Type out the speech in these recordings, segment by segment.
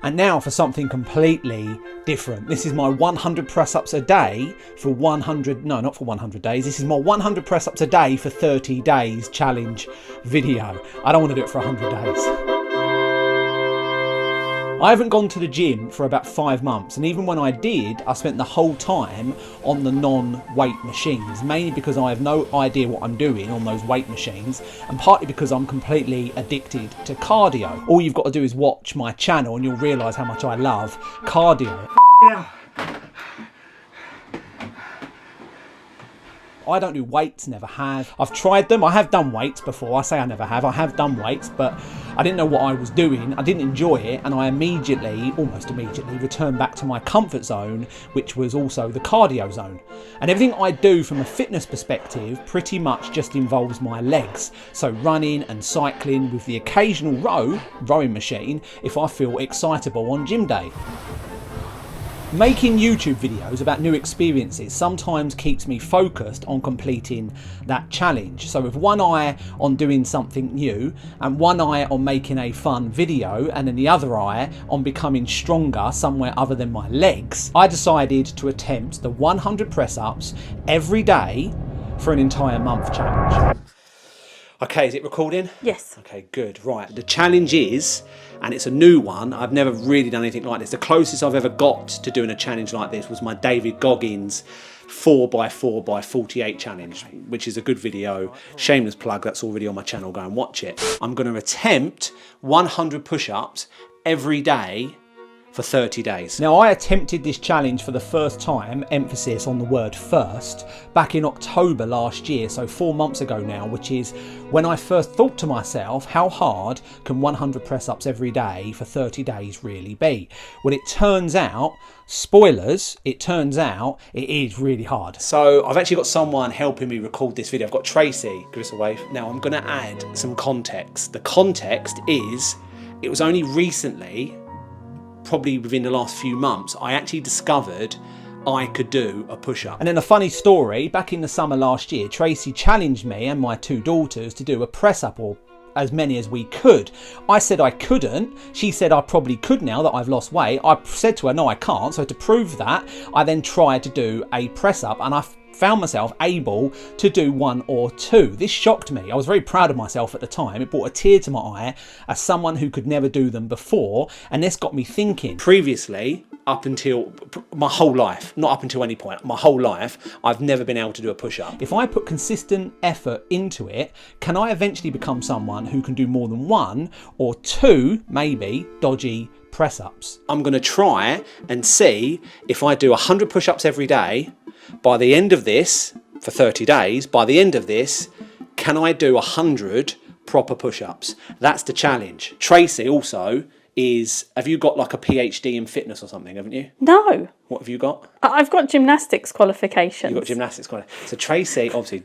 And now for something completely different. This is my 100 press-ups a day for 100, no, not for 100 days. This is my 100 press-ups a day for 30 days challenge video. I don't want to do it for 100 days. I haven't gone to the gym for about 5 months, and even when I did, I spent the whole time on the non-weight machines, mainly because I have no idea what I'm doing on those weight machines, and partly because I'm completely addicted to cardio. All you've got to do is watch my channel and you'll realise how much I love cardio. Yeah. I don't do weights, never have. I've tried them, I have done weights before. I say I never have, I have done weights, but I didn't know what I was doing. I didn't enjoy it, and I almost immediately returned back to my comfort zone, which was also the cardio zone. And everything I do from a fitness perspective pretty much just involves my legs. So running and cycling with the occasional rowing machine if I feel excitable on gym day. Making YouTube videos about new experiences sometimes keeps me focused on completing that challenge. So with one eye on doing something new and one eye on making a fun video and then the other eye on becoming stronger somewhere other than my legs, I decided to attempt the 100 press-ups every day for an entire month challenge. Okay, is it recording? Yes. Okay, good. Right, the challenge is, and it's a new one, I've never really done anything like this. The closest I've ever got to doing a challenge like this was my David Goggins 4x4x48 challenge, which is a good video. Shameless plug, that's already on my channel, go and watch it. I'm going to attempt 100 push-ups every day for 30 days. Now, I attempted this challenge for the first time, emphasis on the word first, back in October last year, so 4 months ago now, which is when I first thought to myself, how hard can 100 press-ups every day for 30 days really be? Well, it turns out, spoilers, it turns out it is really hard. So I've actually got someone helping me record this video. I've got Tracy, give us a wave. Now I'm gonna add some context. The context is, it was only recently, probably within the last few months, I actually discovered I could do a push-up. And then a funny story, back in the summer last year, Tracy challenged me and my 2 daughters to do a press-up, or as many as we could. I said I couldn't. She said I probably could now that I've lost weight. I said to her, no, I can't. So to prove that, I then tried to do a press-up, and I found myself able to do 1 or 2. This shocked me. I was very proud of myself at the time. It brought a tear to my eye as someone who could never do them before, and this got me thinking. Previously, up until my whole life, not up until any point, my whole life, I've never been able to do a push-up. If I put consistent effort into it, can I eventually become someone who can do more than 1 or 2, maybe, dodgy press-ups? I'm going to try and see if I do 100 push-ups every day. By the end of this, for 30 days, by the end of this, can I do 100 proper push-ups? That's the challenge. Tracy also have you got like a PhD in fitness or something, haven't you? No. What have you got? I've got gymnastics qualifications. You've got gymnastics qualifications. So Tracy, obviously,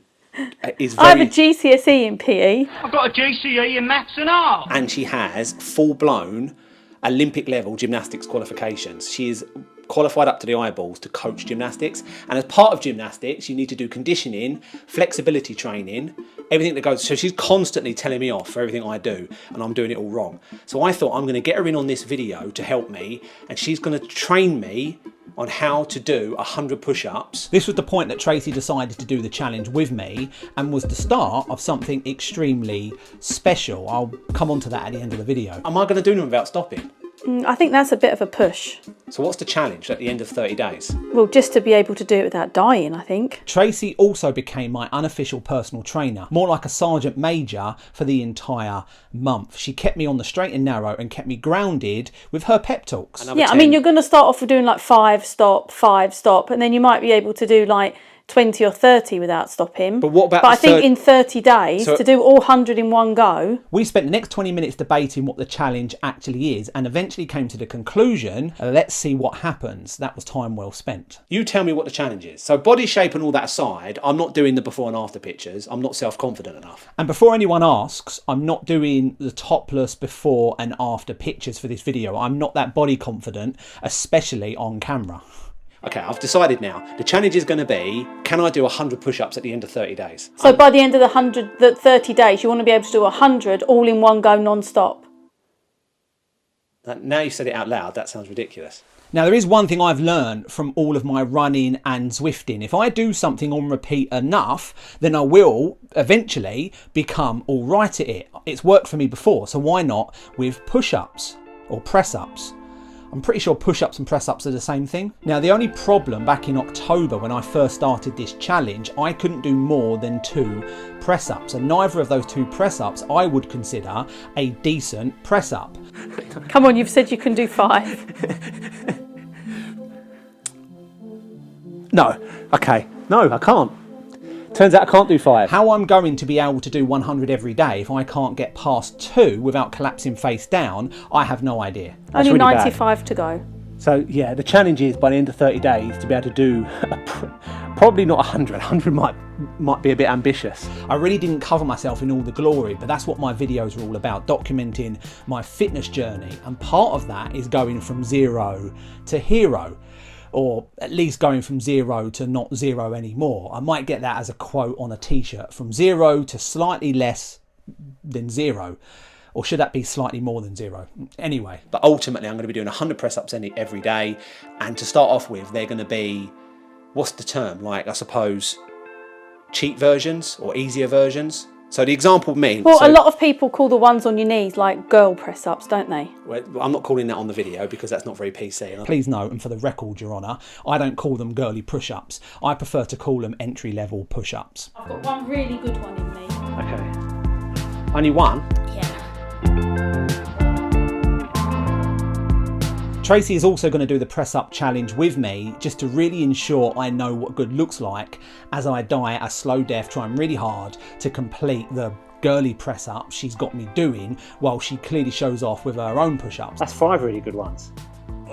is I have very... a GCSE in PE. I've got a GCE in maths and art. And she has full-blown Olympic level gymnastics qualifications. She is qualified up to the eyeballs to coach gymnastics, and as part of gymnastics you need to do conditioning, flexibility training, everything that goes. So she's constantly telling me off for everything I do, and I'm doing it all wrong. So I thought I'm going to get her in on this video to help me, and she's going to train me on how to do 100 push-ups. This was the point that Tracy decided to do the challenge with me, and was the start of something extremely special. I'll come on to that at the end of the video. Am I going to do them without stopping? I think that's a bit of a push. So what's the challenge at the end of 30 days? Well, just to be able to do it without dying, I think. Tracy also became my unofficial personal trainer, more like a sergeant major for the entire month. She kept me on the straight and narrow and kept me grounded with her pep talks. Yeah, I mean, you're going to start off with doing like 5 stop, 5 stop, and then you might be able to do like 20 or 30 without stopping. But what about I think in 30 days, to do all 100 in one go. We spent the next 20 minutes debating what the challenge actually is, and eventually came to the conclusion, let's see what happens. That was time well spent. You tell me what the challenge is. So body shape and all that aside, I'm not doing the before and after pictures. I'm not self-confident enough. And before anyone asks, I'm not doing the topless before and after pictures for this video. I'm not that body confident, especially on camera. Okay, I've decided now. The challenge is going to be, can I do 100 push-ups at the end of 30 days? So by the end of the 30 days, you want to be able to do 100 all in one go non-stop? Now you said it out loud, that sounds ridiculous. Now, there is one thing I've learned from all of my running and Zwifting. If I do something on repeat enough, then I will eventually become all right at it. It's worked for me before, so why not with push-ups or press-ups? I'm pretty sure push-ups and press-ups are the same thing. Now, the only problem back in October when I first started this challenge, I couldn't do more than 2 press-ups, and neither of those 2 press-ups I would consider a decent press-up. Come on, you've said you can do 5. No, okay, no, I can't. Turns out I can't do 5. How I'm going to be able to do 100 every day if I can't get past 2 without collapsing face down, I have no idea. Only really 95 to go. So yeah, the challenge is by the end of 30 days to be able to do probably not 100. 100 might be a bit ambitious. I really didn't cover myself in all the glory, but that's what my videos are all about, documenting my fitness journey. And part of that is going from 0 to hero, or at least going from 0 to not 0 anymore. I might get that as a quote on a t-shirt, from 0 to slightly less than 0. Or should that be slightly more than 0? Anyway. But ultimately I'm going to be doing 100 press-ups every day. And to start off with, they're going to be, what's the term? Like, I suppose, cheat versions or easier versions. So the example of me... Well, a lot of people call the ones on your knees like girl press-ups, don't they? Well, I'm not calling that on the video because that's not very PC. Please note, and for the record, Your Honour, I don't call them girly push-ups. I prefer to call them entry-level push-ups. I've got one really good one in me. Okay. Only one? Yeah. Tracy is also going to do the press-up challenge with me just to really ensure I know what good looks like as I die a slow death trying really hard to complete the girly press-up she's got me doing while she clearly shows off with her own push-ups. That's 5 really good ones.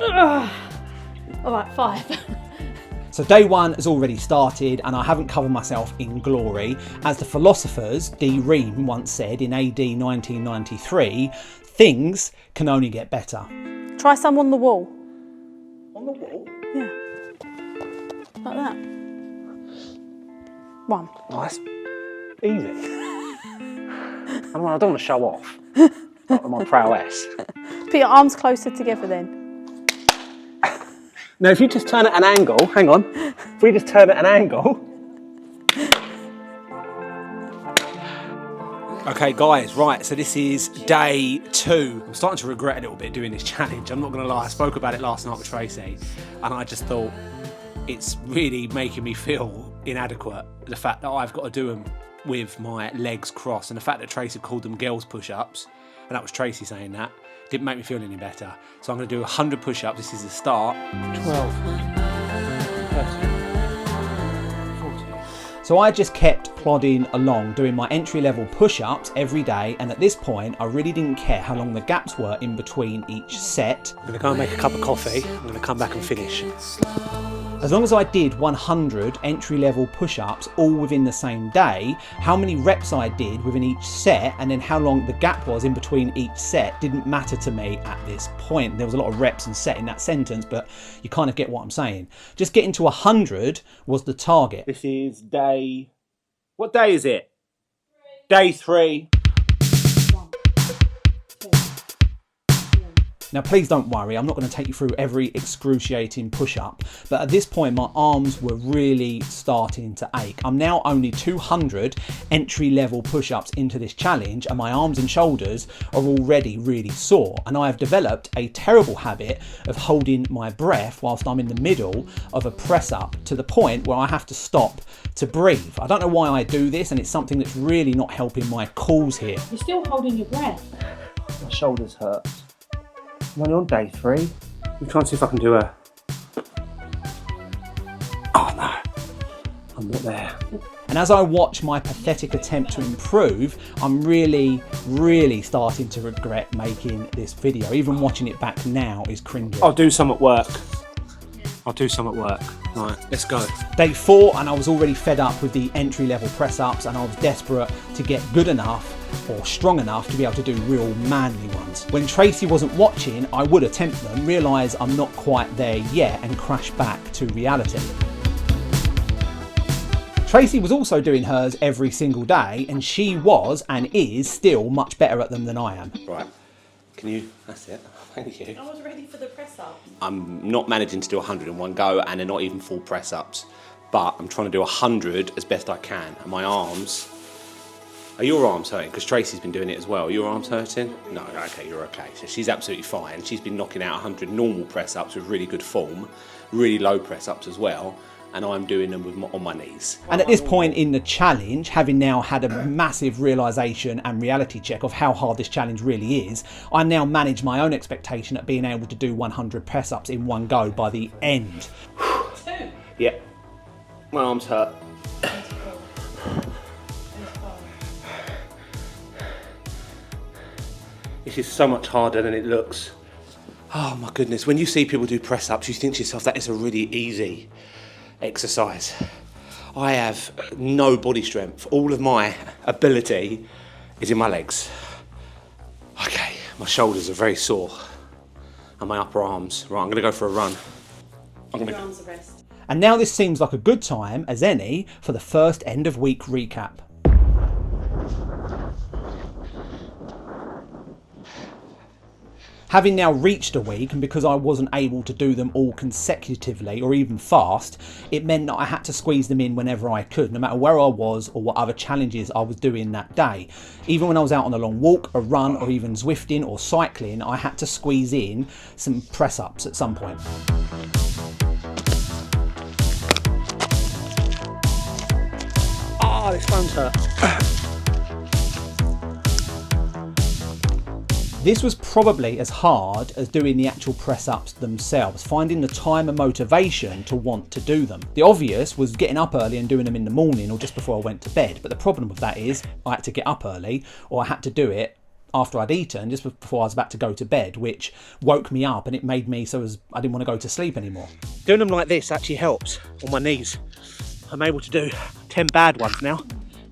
All right, 5. So day 1 has already started and I haven't covered myself in glory. As the philosophers D. Ream once said in AD 1993, things can only get better. Try some on the wall. On the wall? Yeah. Like that. 1. Nice. Easy. I don't want to show off my prowess. Put your arms closer together then. Now, if you just turn at an angle, hang on. If we just turn at an angle. Okay, guys, right, so this is day 2. I'm starting to regret a little bit doing this challenge. I'm not going to lie, I spoke about it last night with Tracy, and I just thought it's really making me feel inadequate, the fact that I've got to do them with my legs crossed, and the fact that Tracy called them girls push-ups, and that was Tracy saying that, didn't make me feel any better. So I'm going to do 100 push-ups. This is the start. 12, 13. So I just kept plodding along, doing my entry-level push-ups every day, and at this point I really didn't care how long the gaps were in between each set. I'm going to go and make a cup of coffee. I'm going to come back and finish. As long as I did 100 entry-level push-ups all within the same day, how many reps I did within each set and then how long the gap was in between each set didn't matter to me at this point. There was a lot of reps and set in that sentence, but you kind of get what I'm saying. Just getting to 100 was the target. This is day... What day is it? 3. Day 3. Now please don't worry, I'm not going to take you through every excruciating push-up, but at this point my arms were really starting to ache. I'm now only 200 entry-level push-ups into this challenge and my arms and shoulders are already really sore, and I have developed a terrible habit of holding my breath whilst I'm in the middle of a press-up to the point where I have to stop to breathe. I don't know why I do this, and it's something that's really not helping my cause here. You're still holding your breath. My shoulders hurt. I'm only on day 3. I'm trying to see if I can do a... Oh no, I'm not there. And as I watch my pathetic attempt to improve, I'm really starting to regret making this video. Even watching it back now is cringy. I'll do some at work. Right, let's go. Day 4 and I was already fed up with the entry-level press-ups and I was desperate to get good enough or strong enough to be able to do real manly ones. When Tracy wasn't watching, I would attempt them, realise I'm not quite there yet and crash back to reality. Tracy was also doing hers every single day and she was and is still much better at them than I am. Right, can you... That's it. Thank you. I was ready for the press up. I'm not managing to do 100 in one go, and they're not even full press ups. But I'm trying to do 100 as best I can. And my arms... Are your arms hurting? Because Tracy's been doing it as well. Are your arms hurting? No, okay, you're okay. So she's absolutely fine. She's been knocking out 100 normal press ups with really good form, really low press ups as well. And I'm doing them on my knees. And at this point in the challenge, having now had a massive realisation and reality check of how hard this challenge really is, I now manage my own expectation at being able to do 100 press-ups in one go by the end. Yeah, my arms hurt. This is so much harder than it looks. Oh my goodness, when you see people do press-ups, you think to yourself, that is a really easy exercise. I have no body strength. All of my ability is in my legs. Okay, my shoulders are very sore. And my upper arms. Right, I'm gonna go for a run. Your arms are rest. And now this seems like a good time as any for the first end of week recap. Having now reached a week, and because I wasn't able to do them all consecutively or even fast, it meant that I had to squeeze them in whenever I could, no matter where I was or what other challenges I was doing that day. Even when I was out on a long walk, a run, or even Zwifting or cycling, I had to squeeze in some press-ups at some point. Oh, this phone's hurt. This was probably as hard as doing the actual press-ups themselves, finding the time and motivation to want to do them. The obvious was getting up early and doing them in the morning or just before I went to bed, but the problem with that is I had to get up early, or I had to do it after I'd eaten, just before I was about to go to bed, which woke me up and it made me so I didn't want to go to sleep anymore. Doing them like this actually helps on my knees. I'm able to do 10 bad ones now,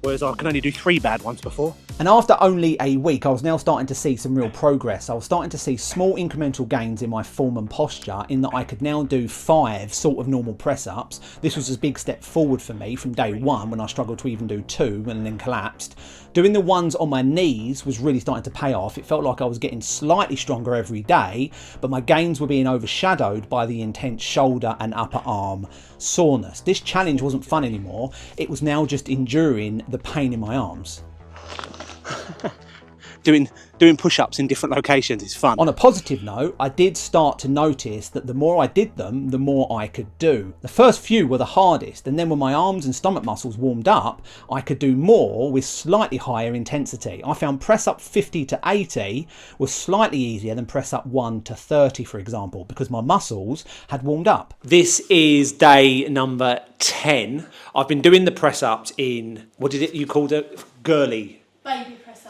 whereas I can only do 3 bad ones before. And after only a week, I was now starting to see some real progress. I was starting to see small incremental gains in my form and posture, in that I could now do 5 sort of normal press-ups. This was a big step forward for me from day one, when I struggled to even do 2 and then collapsed. Doing the ones on my knees was really starting to pay off. It felt like I was getting slightly stronger every day, but my gains were being overshadowed by the intense shoulder and upper arm soreness. This challenge wasn't fun anymore. It was now just enduring the pain in my arms. Doing push-ups in different locations is fun. On a positive note, I did start to notice that the more I did them, the more I could do. The first few were the hardest, and then when my arms and stomach muscles warmed up, I could do more with slightly higher intensity. I found press up 50 to 80 was slightly easier than press up 1 to 30, for example, because my muscles had warmed up. This is day number 10. I've been doing the press-ups in, what did you called it? Girly.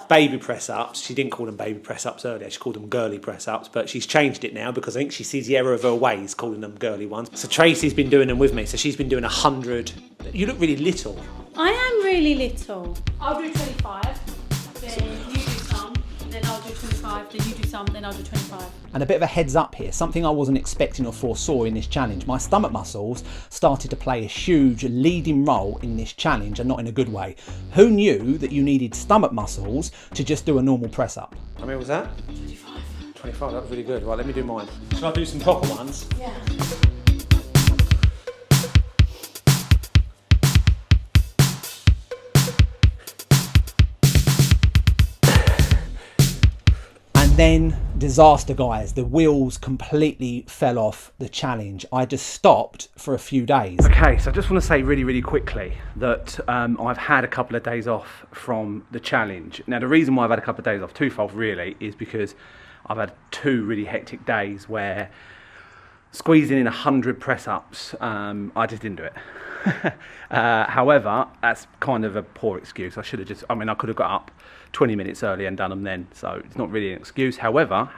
Baby press-ups. She didn't call them baby press-ups earlier, she called them girly press-ups, but she's changed it now because I think she sees the error of her ways calling them girly ones. So Tracy's been doing them with me, so she's been doing 100. You look really little. I am really little. I'll do 25, then you do some, then I'll do 25, then you do some, then I'll do 25. And a bit of a heads up here, something I wasn't expecting or foresaw in this challenge. My stomach muscles started to play a huge leading role in this challenge, and not in a good way. Who knew that you needed stomach muscles to just do a normal press up? How many was that? 25. 25, that was really good. Right, let me do mine. Should I do some proper ones? Yeah. Then disaster, guys. The wheels completely fell off the challenge. I just stopped for a few days. Okay, so I just want to say really quickly that I've had a couple of days off from the challenge. Now, the reason why I've had a couple of days off, twofold really, is because I've had 2 really hectic days where squeezing in 100 press-ups, I just didn't do it. However, that's kind of a poor excuse. I could have got up 20 minutes early and done them then, so it's not really an excuse. However,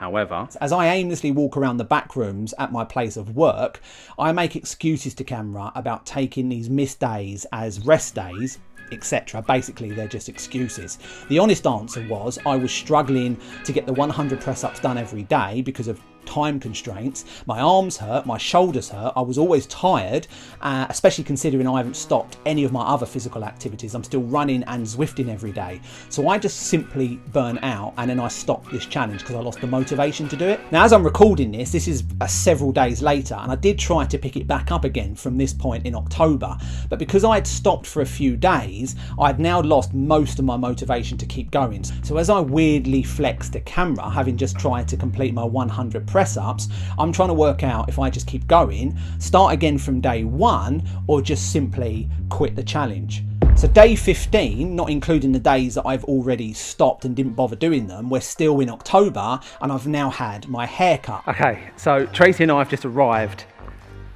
as I aimlessly walk around the back rooms at my place of work, I make excuses to camera about taking these missed days as rest days, etc. Basically, they're just excuses. The honest answer was I was struggling to get the 100 press-ups done every day because of time constraints. My arms hurt, my shoulders hurt, I was always tired, especially considering I haven't stopped any of my other physical activities. I'm still running and Zwifting every day. So I just simply burnt out, and then I stopped this challenge because I lost the motivation to do it. Now, as I'm recording this is several days later, and I did try to pick it back up again from this point in October, but because I had stopped for a few days, I'd now lost most of my motivation to keep going. So as I weirdly flex the camera, having just tried to complete my 100 press-ups, I'm trying to work out if I just keep going, start again from day one, or just simply quit the challenge. So day 15, not including the days that I've already stopped and didn't bother doing them, we're still in October, and I've now had my haircut. Okay, so Tracy and I have just arrived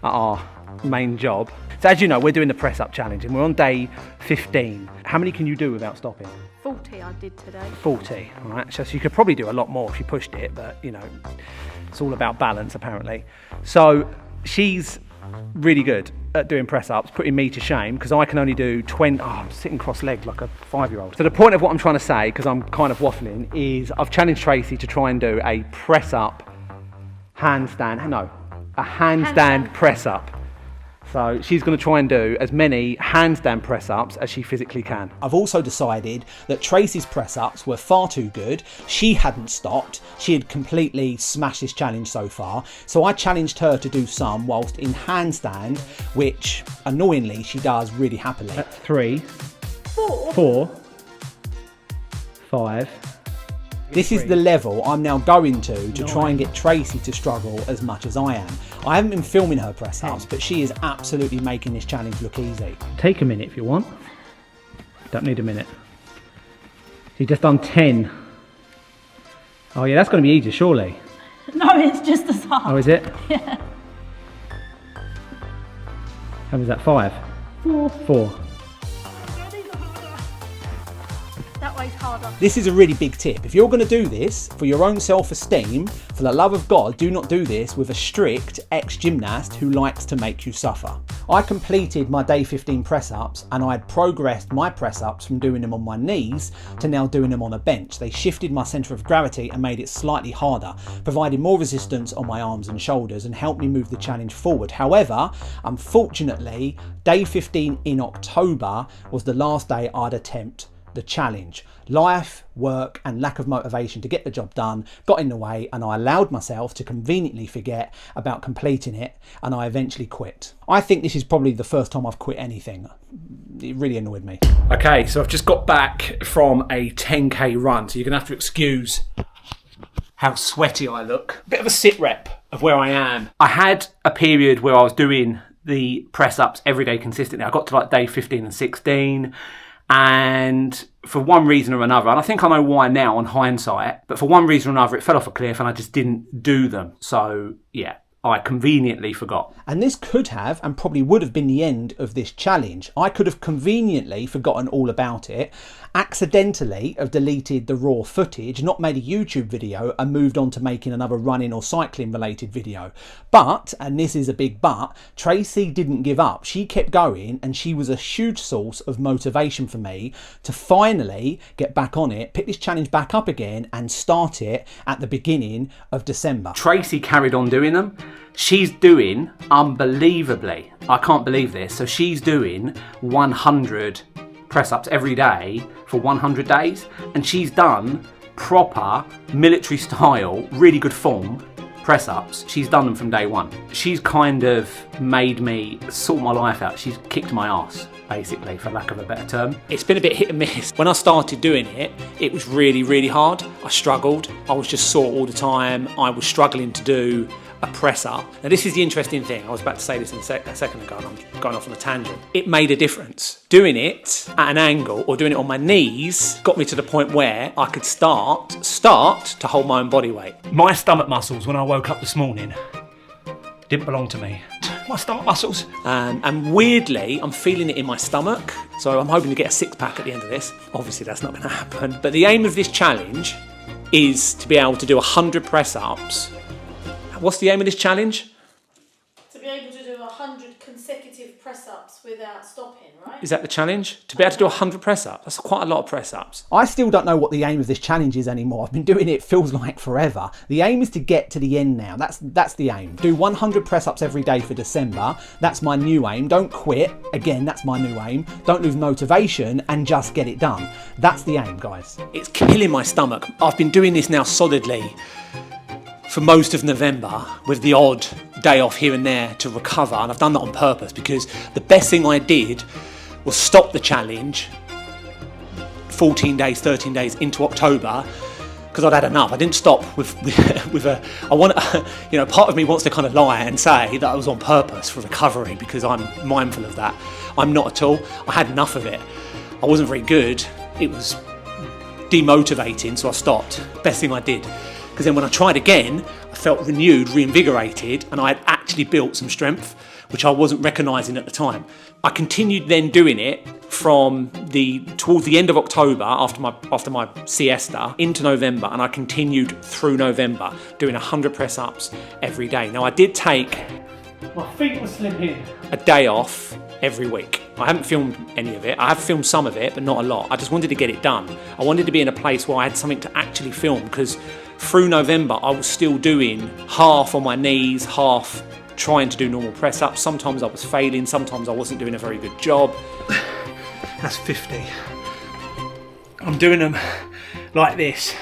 at our main job. So as you know, we're doing the press-up challenge, and we're on day 15. How many can you do without stopping? 40 I did today. 40, all right. So you could probably do a lot more if you pushed it, but you know, it's all about balance apparently. So she's really good at doing press-ups, putting me to shame because I can only do 20. Oh, I'm sitting cross-legged like a 5-year-old. So the point of what I'm trying to say, because I'm kind of waffling, is I've challenged Tracy to try and do a press-up handstand. No, a handstand press-up. So she's going to try and do as many handstand press-ups as she physically can. I've also decided that Tracy's press-ups were far too good. She hadn't stopped. She had completely smashed this challenge so far. So I challenged her to do some whilst in handstand, which annoyingly she does really happily. That's 3, 4, 5. This is the level I'm now going to try and get Tracy to struggle as much as I am. I haven't been filming her press-ups, but she is absolutely making this challenge look easy. Take a minute if you want. Don't need a minute. She's just done 10. Oh yeah, that's going to be easy, surely. No, it's just as hard. Oh, is it? Yeah. How was that? 5? 4. That way's harder. This is a really big tip. If you're going to do this for your own self-esteem, for the love of God, do not do this with a strict ex-gymnast who likes to make you suffer. I completed my day 15 press-ups, and I had progressed my press-ups from doing them on my knees to now doing them on a bench. They shifted my centre of gravity and made it slightly harder, providing more resistance on my arms and shoulders and helped me move the challenge forward. However, unfortunately, day 15 in October was the last day I'd attempt the challenge. Life, work, and lack of motivation to get the job done got in the way, and I allowed myself to conveniently forget about completing it, and I eventually quit. I think this is probably the first time I've quit anything. It really annoyed me. Okay, so I've just got back from a 10k run, so you're gonna have to excuse how sweaty I look. Bit of a sit rep of where I am. I had a period where I was doing the press ups every day consistently. I got to like day 15 and 16. And for one reason or another, and I think I know why now on hindsight, but for one reason or another, it fell off a cliff and I just didn't do them. So yeah, I conveniently forgot. And this could have, and probably would have been the end of this challenge. I could have conveniently forgotten all about it, accidentally have deleted the raw footage, not made a YouTube video, and moved on to making another running or cycling related video. But, and this is a big but, Tracy didn't give up. She kept going, and she was a huge source of motivation for me to finally get back on it, pick this challenge back up again, and start it at the beginning of December. Tracy carried on doing them. She's doing unbelievably, I can't believe this, so she's doing 100 press-ups every day for 100 days, and she's done proper military style, really good form press-ups. She's done them from day one. She's kind of made me sort my life out. She's kicked my ass, basically, for lack of a better term. It's been a bit hit and miss. When I started doing it, it was really, really hard. I struggled. I was just sore all the time. I was struggling to do a press up. Now this is the interesting thing. I was about to say this in a second ago and I'm going off on a tangent. It made a difference. Doing it at an angle or doing it on my knees got me to the point where I could start to hold my own body weight. My stomach muscles when I woke up this morning didn't belong to me. My stomach muscles. And weirdly, I'm feeling it in my stomach. So I'm hoping to get a 6-pack at the end of this. Obviously that's not going to happen. But the aim of this challenge is to be able to do 100 press-ups. What's the aim of this challenge? To be able to do 100 100 consecutive press-ups without stopping, right? Is that the challenge? To be able to do 100 press-ups? That's quite a lot of press-ups. I still don't know what the aim of this challenge is anymore. I've been doing it, feels like forever. The aim is to get to the end now. That's the aim. Do 100 press-ups every day for December. That's my new aim. Don't quit. Again, that's my new aim. Don't lose motivation and just get it done. That's the aim, guys. It's killing my stomach. I've been doing this now solidly for most of November with the odd day off here and there to recover, and I've done that on purpose because the best thing I did was stop the challenge 14 days, 13 days into October because I'd had enough. I didn't stop with part of me wants to kind of lie and say that I was on purpose for recovery because I'm mindful of that. I'm not at all. I had enough of it. I wasn't very good. It was demotivating, so I stopped. Best thing I did. Because then when I tried again, I felt renewed, reinvigorated, and I had actually built some strength, which I wasn't recognising at the time. I continued then doing it from towards the end of October after my siesta into November, and I continued through November doing 100 press-ups every day. Now I did take, my feet were slipping, a day off every week. I haven't filmed any of it. I have filmed some of it, but not a lot. I just wanted to get it done. I wanted to be in a place where I had something to actually film because through November, I was still doing half on my knees, half trying to do normal press-ups. Sometimes I was failing, sometimes I wasn't doing a very good job. That's 50. I'm doing them like this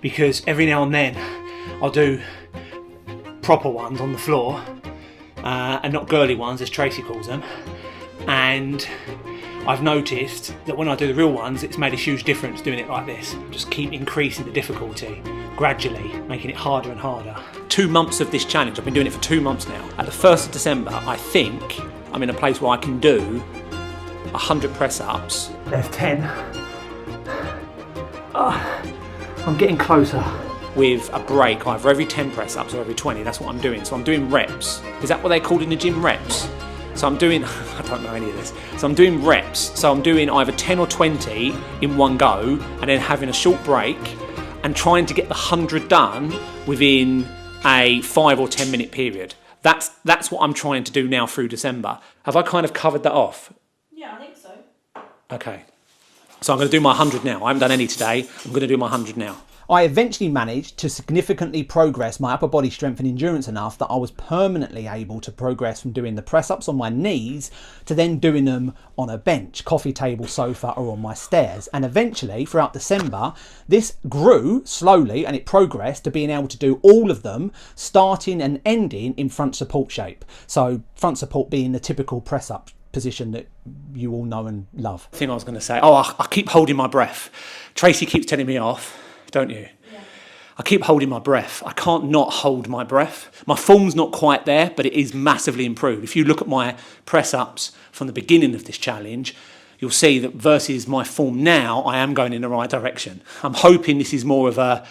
because every now and then I'll do proper ones on the floor and not girly ones, as Tracy calls them. And I've noticed that when I do the real ones, it's made a huge difference doing it like this. Just keep increasing the difficulty gradually, making it harder and harder. 2 months of this challenge, I've been doing it for 2 months now. At the 1st of December, I think I'm in a place where I can do 100 press-ups. There's 10. I'm getting closer. With a break, either every 10 press-ups or every 20, that's what I'm doing. So I'm doing reps. Is that what they're called in the gym, reps? So I'm doing, I don't know any of this. So I'm doing reps. So I'm doing either 10 or 20 in one go and then having a short break and trying to get the 100 done within a 5 or 10 minute period. That's what I'm trying to do now through December. Have I kind of covered that off? Yeah, I think so. Okay. So I'm going to do my 100 now. I haven't done any today. I'm going to do my 100 now. I eventually managed to significantly progress my upper body strength and endurance enough that I was permanently able to progress from doing the press-ups on my knees to then doing them on a bench, coffee table, sofa, or on my stairs. And eventually, throughout December, this grew slowly and it progressed to being able to do all of them, starting and ending in front support shape. So front support being the typical press-up position that you all know and love. I think I was going to say, I keep holding my breath. Tracy keeps telling me off. Don't you? Yeah. I keep holding my breath. I can't not hold my breath. My form's not quite there, but it is massively improved. If you look at my press-ups from the beginning of this challenge, you'll see that versus my form now, I am going in the right direction. I'm hoping this is more of a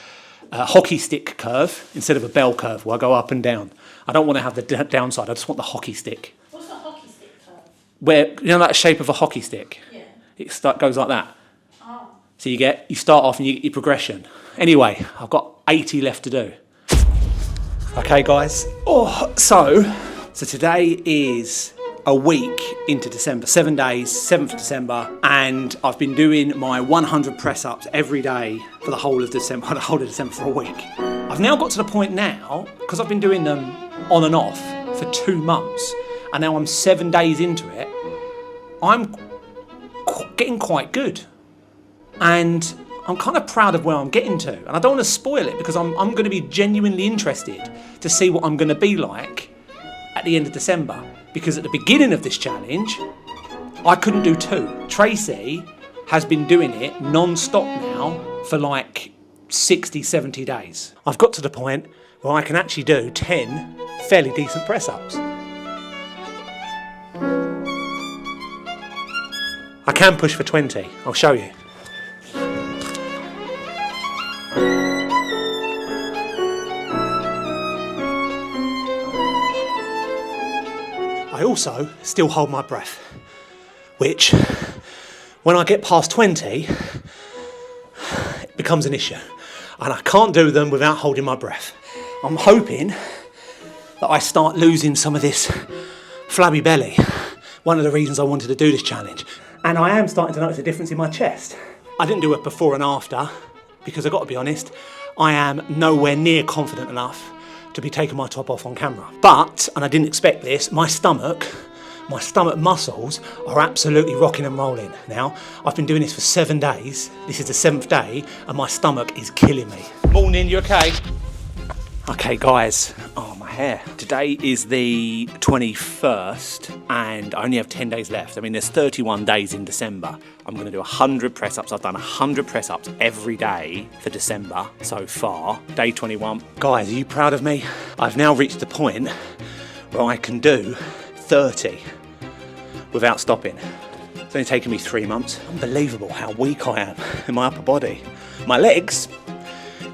hockey stick curve instead of a bell curve where I go up and down. I don't want to have the downside. I just want the hockey stick. What's a hockey stick curve? Where, you know that shape of a hockey stick? Yeah. It goes like that. Oh. So you start off and you get your progression. Anyway, I've got 80 left to do. Okay, guys. So today is a week into December, 7 days, 7th of December, and I've been doing my 100 press-ups every day for the whole of December, for a week. I've now got to the point now, because I've been doing them on and off for 2 months, and now I'm 7 days into it, I'm getting quite good. And I'm kind of proud of where I'm getting to. And I don't want to spoil it because I'm going to be genuinely interested to see what I'm going to be like at the end of December. Because at the beginning of this challenge, I couldn't do 2. Tracy has been doing it non-stop now for like 60, 70 days. I've got to the point where I can actually do 10 fairly decent press-ups. I can push for 20. I'll show you. I also still hold my breath, which, when I get past 20, it becomes an issue. And I can't do them without holding my breath. I'm hoping that I start losing some of this flabby belly. One of the reasons I wanted to do this challenge. And I am starting to notice a difference in my chest. I didn't do a before and after because I've got to be honest, I am nowhere near confident enough to be taking my top off on camera. But, and I didn't expect this, my stomach muscles are absolutely rocking and rolling. Now, I've been doing this for 7 days. This is the 7th day and my stomach is killing me. Morning, you okay? Okay guys, oh my hair. Today is the 21st and I only have 10 days left. I mean, there's 31 days in December. I'm gonna do 100 press ups. I've done 100 press ups every day for December so far. Day 21. Guys, are you proud of me? I've now reached the point where I can do 30 without stopping. It's only taken me 3 months. Unbelievable how weak I am in my upper body. My legs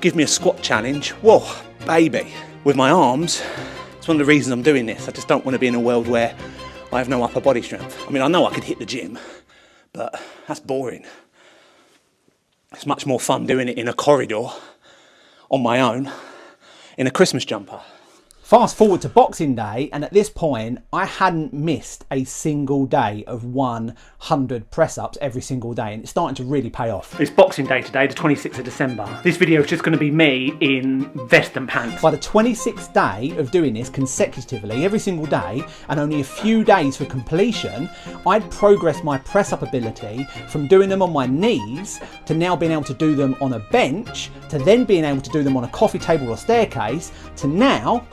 give me a squat challenge. Whoa. Baby. With my arms, it's one of the reasons I'm doing this. I just don't want to be in a world where I have no upper body strength. I mean, I know I could hit the gym, but that's boring. It's much more fun doing it in a corridor, on my own, in a Christmas jumper. Fast forward to Boxing Day, and at this point, I hadn't missed a single day of 100 press-ups every single day, and it's starting to really pay off. It's Boxing Day today, the 26th of December. This video is just going to be me in vest and pants. By the 26th day of doing this consecutively, every single day, and only a few days for completion, I'd progressed my press-up ability from doing them on my knees to now being able to do them on a bench, to then being able to do them on a coffee table or staircase, to now,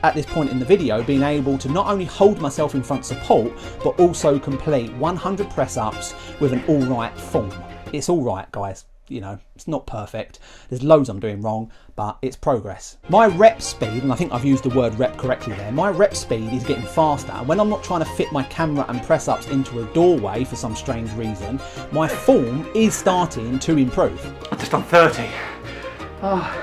at this point in the video, being able to not only hold myself in front support, but also complete 100 press-ups with an all-right form. It's all right, guys. You know, it's not perfect. There's loads I'm doing wrong, but it's progress. My rep speed, and I think I've used the word rep correctly there, my rep speed is getting faster. And when I'm not trying to fit my camera and press-ups into a doorway for some strange reason, my form is starting to improve. I've just done 30. Oh.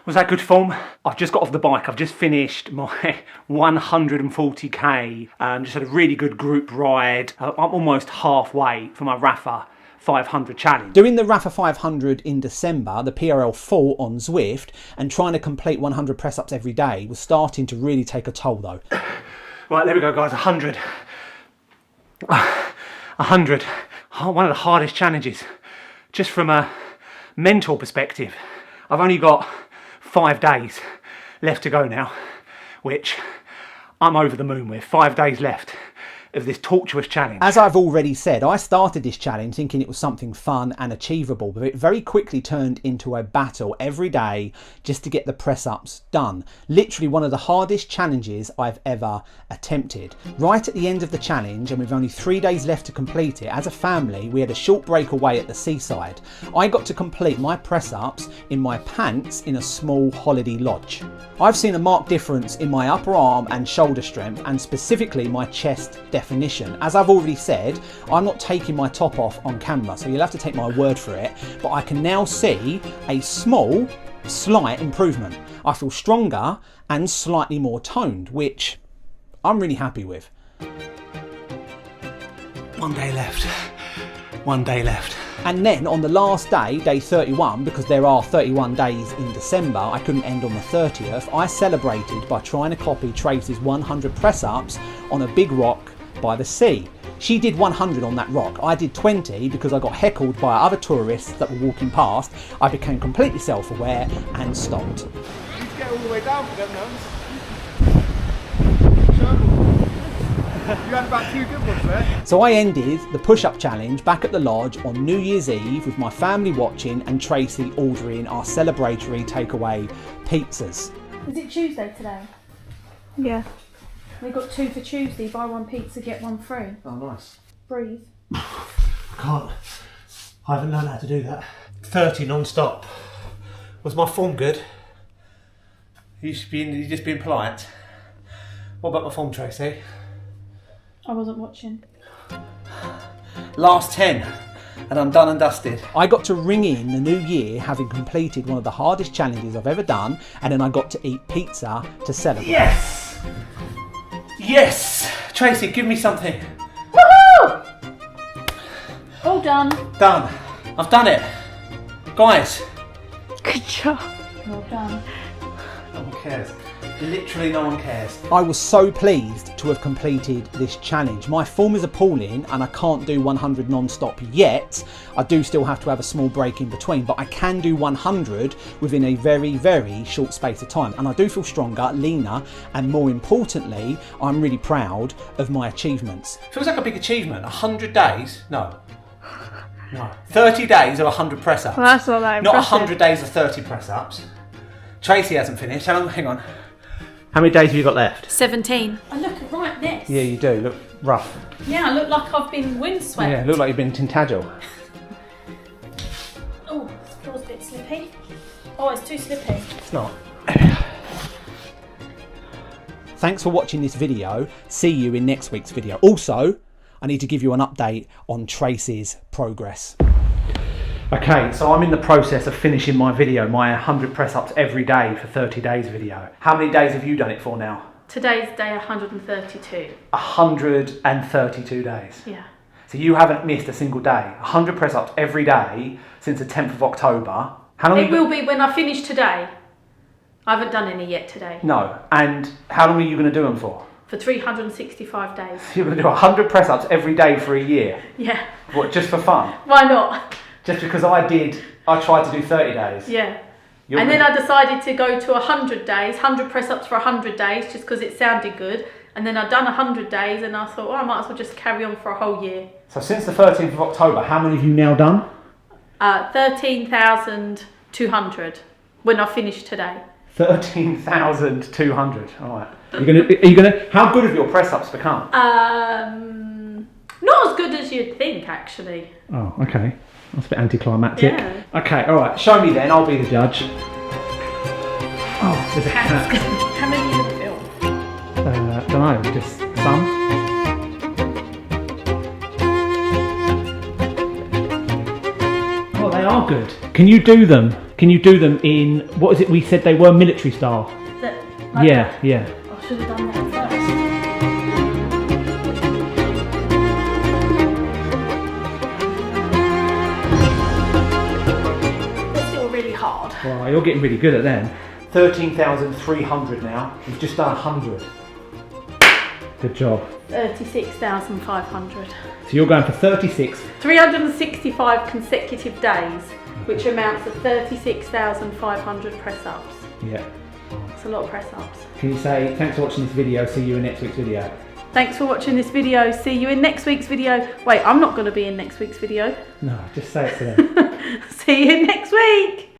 Was that good form? I've just got off the bike. I've just finished my 140k. Just had a really good group ride. I'm almost halfway for my Rafa 500 challenge. Doing the Rafa 500 in December, the PRL 4 on Zwift, and trying to complete 100 press-ups every day was starting to really take a toll though. Right, there we go guys, 100. 100. Oh, one of the hardest challenges. Just from a mental perspective. I've only got 5 days left to go now, which I'm over the moon with. 5 days left of this tortuous challenge. As I've already said, I started this challenge thinking it was something fun and achievable, but it very quickly turned into a battle every day just to get the press-ups done. Literally one of the hardest challenges I've ever attempted. Right at the end of the challenge, and with only 3 days left to complete it, as a family, we had a short break away at the seaside. I got to complete my press-ups in my pants in a small holiday lodge. I've seen a marked difference in my upper arm and shoulder strength, and specifically my chest definition. As I've already said, I'm not taking my top off on camera, so you'll have to take my word for it, but I can now see a small, slight improvement. I feel stronger and slightly more toned, which I'm really happy with. 1 day left. 1 day left. And then on the last day, day 31, because there are 31 days in December, I couldn't end on the 30th, I celebrated by trying to copy Tracy's 100 press-ups on a big rock by the sea. She did 100 on that rock. I did 20 because I got heckled by other tourists that were walking past. I became completely self-aware and stopped. You get all the way down for them, no? You had about 2 good ones there. So I ended the push-up challenge back at the lodge on New Year's Eve with my family watching and Tracy ordering our celebratory takeaway pizzas. Is it Tuesday today? Yeah. We got 2 for Tuesday. Buy 1 pizza, get 1 free. Oh, nice. Breathe. Can't. I haven't learned how to do that. 30 non-stop. Was my form good? You just being polite. What about my form, Tracy? I wasn't watching. Last 10 and I'm done and dusted. I got to ring in the new year having completed one of the hardest challenges I've ever done, and then I got to eat pizza to celebrate. Yes! Yes! Tracy, give me something. Woohoo! All done. Done. I've done it. Guys. Good job. Well done. I'm cares. Literally no one cares. I was so pleased to have completed this challenge. My form is appalling and I can't do 100 non-stop yet. I do still have to have a small break in between, but I can do 100 within a very, very short space of time. And I do feel stronger, leaner, and more importantly, I'm really proud of my achievements. Feels like a big achievement. 100 days? No. 30 days of 100 press-ups. Well, that's not that impressive. Not 100 days of 30 press-ups. Tracy hasn't finished. Hang on. How many days have you got left? 17. I look right this. Yeah, you do. Look rough. Yeah, I look like I've been windswept. Yeah, look like you've been Tintagel. Oh, this floor's a bit slippy. Oh, it's too slippy. It's not. Thanks for watching this video. See you in next week's video. Also, I need to give you an update on Tracy's progress. Okay, so I'm in the process of finishing my video, my 100 press-ups every day for 30 days video. How many days have you done it for now? Today's day 132. 132 days. Yeah. So you haven't missed a single day. 100 press-ups every day since the 10th of October. How long? It will be when I finish today. I haven't done any yet today. No. And how long are you going to do them for? For 365 days. You're going to do 100 press-ups every day for a year? Yeah. What, just for fun? Why not? Just because I tried to do 30 days. Yeah. And then I decided to go to 100 days, 100 press-ups for 100 days, just because it sounded good. And then I'd done 100 days and I thought, well, I might as well just carry on for a whole year. So since the 13th of October, how many have you now done? 13,200 when I finished today. 13,200. All right. Are you gonna? How good have your press-ups become? Not as good as you'd think, actually. Oh, okay. That's a bit anticlimactic. Yeah. Okay, all right. Show me then. I'll be the judge. Oh, there's a cat. How many you feel? Don't know. Just some. Oh, they are good. Can you do them? Can you do them in, what is it we said they were, military style? Yeah. I should have done that first. They're still really hard. Wow, you're getting really good at them. 13,300 now. You've just done 100. Good job. 36,500. So you're going for 365 consecutive days, which amounts to 36,500 press-ups. Yeah. It's a lot of press-ups. Can you say, thanks for watching this video, see you in next week's video? Thanks for watching this video, see you in next week's video. Wait, I'm not going to be in next week's video. No, just say it to them. See you next week.